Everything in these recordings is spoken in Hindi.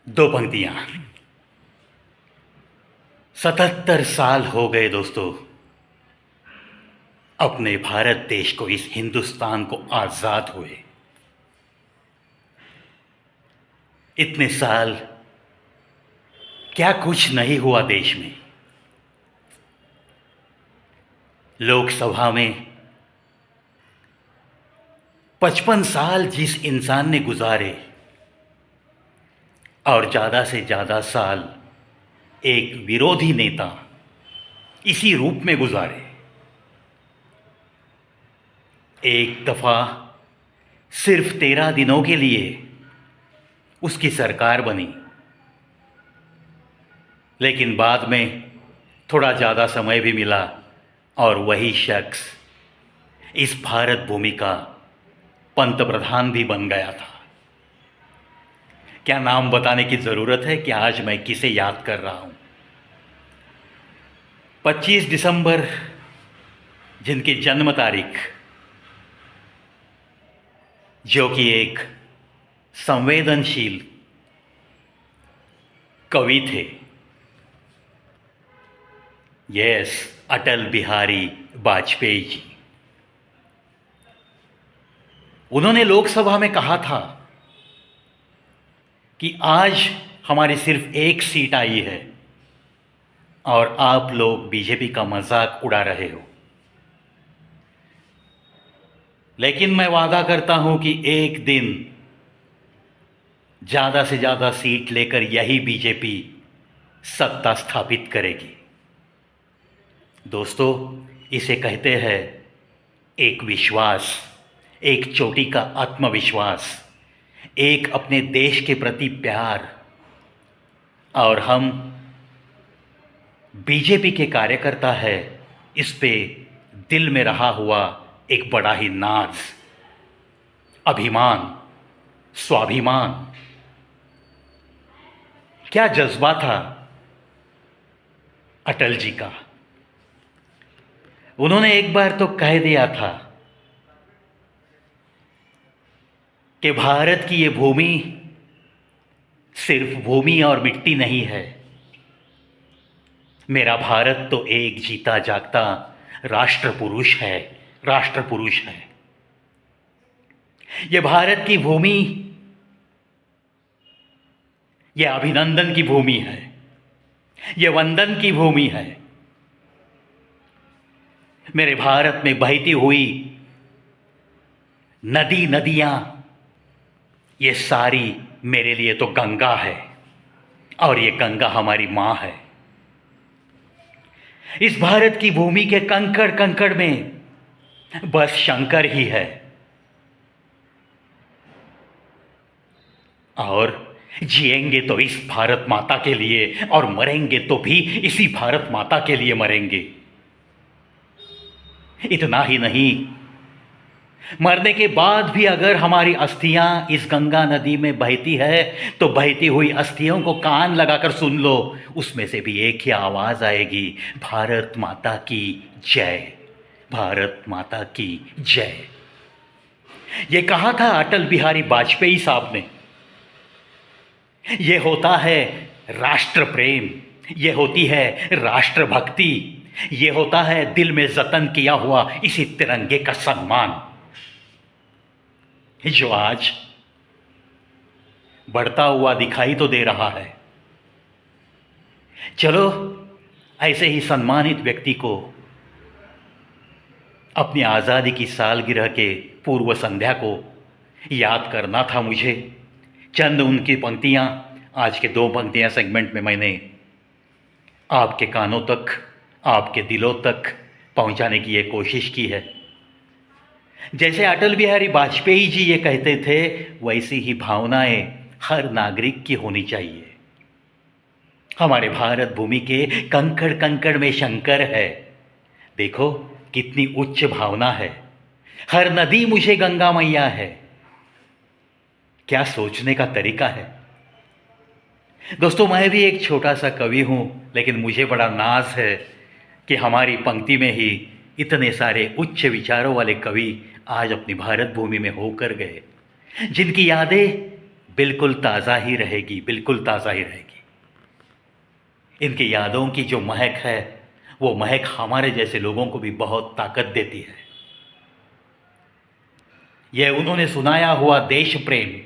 दो पंक्तियां। 77 साल हो गए दोस्तों अपने भारत देश को, इस हिंदुस्तान को आजाद हुए। इतने साल क्या कुछ नहीं हुआ देश में। लोकसभा में 55 साल जिस इंसान ने गुजारे और ज़्यादा से ज़्यादा साल एक विरोधी नेता इसी रूप में गुजारे। एक दफ़ा सिर्फ 13 दिनों के लिए उसकी सरकार बनी, लेकिन बाद में थोड़ा ज़्यादा समय भी मिला और वही शख्स इस भारत भूमि का पंतप्रधान भी बन गया था। क्या नाम बताने की ज़रूरत है कि आज मैं किसे याद कर रहा हूं? 25 दिसंबर जिनकी जन्म तारीख, जो कि एक संवेदनशील कवि थे, यस, अटल बिहारी वाजपेयी जी। उन्होंने लोकसभा में कहा था कि आज हमारी सिर्फ एक सीट आई है और आप लोग बीजेपी का मजाक उड़ा रहे हो, लेकिन मैं वादा करता हूं कि एक दिन ज़्यादा से ज़्यादा सीट लेकर यही बीजेपी सत्ता स्थापित करेगी। दोस्तों, इसे कहते हैं एक विश्वास, एक चोटी का आत्मविश्वास, एक अपने देश के प्रति प्यार। और हम बीजेपी के कार्यकर्ता है, इस पे दिल में रहा हुआ एक बड़ा ही नाज, अभिमान, स्वाभिमान। क्या जज्बा था अटल जी का। उन्होंने एक बार तो कह दिया था कि भारत की ये भूमि सिर्फ भूमि और मिट्टी नहीं है, मेरा भारत तो एक जीता जागता राष्ट्र पुरुष है, राष्ट्र पुरुष है। ये भारत की भूमि, ये अभिनंदन की भूमि है, ये वंदन की भूमि है। मेरे भारत में बहती हुई नदी नदियां, ये सारी मेरे लिए तो गंगा है, और ये गंगा हमारी मां है। इस भारत की भूमि के कंकड़ कंकड़ में बस शंकर ही है, और जिएंगे तो इस भारत माता के लिए और मरेंगे तो भी इसी भारत माता के लिए मरेंगे। इतना ही नहीं, मरने के बाद भी अगर हमारी अस्थियां इस गंगा नदी में बहती है तो बहती हुई अस्थियों को कान लगाकर सुन लो, उसमें से भी एक ही आवाज आएगी, भारत माता की जय, भारत माता की जय। ये कहा था अटल बिहारी वाजपेयी साहब ने। ये होता है राष्ट्र प्रेम, ये होती है राष्ट्र भक्ति, ये होता है दिल में जतन किया हुआ इसी तिरंगे का सम्मान, जो आज बढ़ता हुआ दिखाई तो दे रहा है। चलो, ऐसे ही सम्मानित व्यक्ति को अपनी आज़ादी की सालगिरह के पूर्व संध्या को याद करना था मुझे। चंद उनकी पंक्तियां, आज के दो पंक्तियां सेगमेंट में मैंने आपके कानों तक, आपके दिलों तक पहुंचाने की ये कोशिश की है। जैसे अटल बिहारी वाजपेयी जी ये कहते थे, वैसी ही भावनाएं हर नागरिक की होनी चाहिए। हमारे भारत भूमि के कंकड़ कंकड़ में शंकर है। देखो कितनी उच्च भावना है। हर नदी मुझे गंगा मैया है। क्या सोचने का तरीका है। दोस्तों, मैं भी एक छोटा सा कवि हूं, लेकिन मुझे बड़ा नाज है कि हमारी पंक्ति में ही इतने सारे उच्च विचारों वाले कवि आज अपनी भारत भूमि में होकर गए, जिनकी यादें बिल्कुल ताज़ा ही रहेगी, बिल्कुल ताज़ा ही रहेगी। इनकी यादों की जो महक है, वो महक हमारे जैसे लोगों को भी बहुत ताकत देती है। यह उन्होंने सुनाया हुआ देश प्रेम,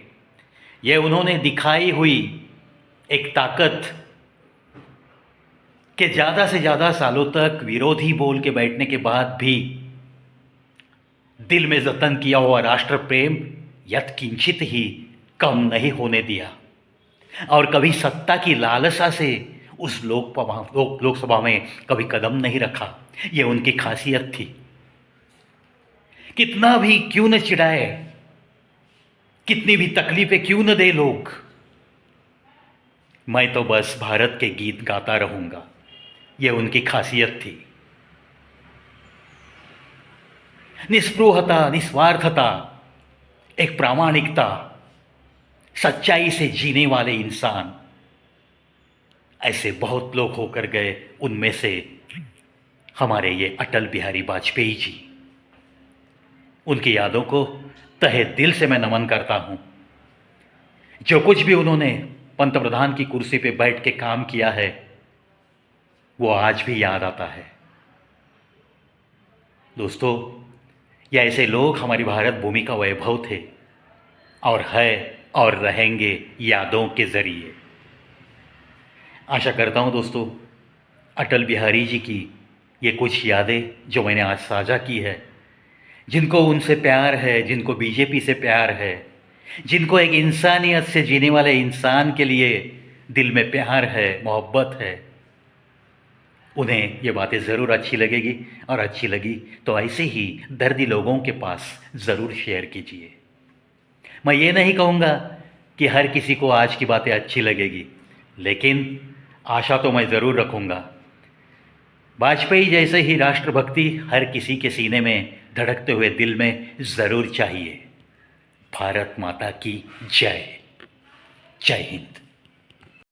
यह उन्होंने दिखाई हुई एक ताकत कि ज़्यादा से ज़्यादा सालों तक विरोधी बोल के बैठने के बाद भी दिल में जतन किया हुआ राष्ट्र प्रेम यत्किंचित ही कम नहीं होने दिया, और कभी सत्ता की लालसा से उस लोकसभा में कभी कदम नहीं रखा। ये उनकी खासियत थी। कितना भी क्यों न चिढ़ाए, कितनी भी तकलीफें क्यों न दे लोग, मैं तो बस भारत के गीत गाता रहूंगा। ये उनकी खासियत थी। निस्पृहता, निस्वार्थता, एक प्रामाणिकता, सच्चाई से जीने वाले इंसान, ऐसे बहुत लोग होकर गए। उनमें से हमारे ये अटल बिहारी वाजपेयी जी, उनकी यादों को तहे दिल से मैं नमन करता हूं। जो कुछ भी उन्होंने पंतप्रधान की कुर्सी पे बैठ के काम किया है, वो आज भी याद आता है। दोस्तों, ये ऐसे लोग हमारी भारत भूमि का वैभव थे, और है और रहेंगे यादों के जरिए। आशा करता हूं दोस्तों, अटल बिहारी जी की ये कुछ यादें जो मैंने आज साझा की है, जिनको उनसे प्यार है, जिनको बीजेपी से प्यार है, जिनको एक इंसानियत से जीने वाले इंसान के लिए दिल में प्यार है, मोहब्बत है, उन्हें ये बातें ज़रूर अच्छी लगेगी। और अच्छी लगी तो ऐसे ही दर्दी लोगों के पास ज़रूर शेयर कीजिए। मैं ये नहीं कहूँगा कि हर किसी को आज की बातें अच्छी लगेगी, लेकिन आशा तो मैं ज़रूर रखूँगा। वाजपेयी जैसे ही राष्ट्रभक्ति हर किसी के सीने में धड़कते हुए दिल में ज़रूर चाहिए। भारत माता की जय। जय हिंद।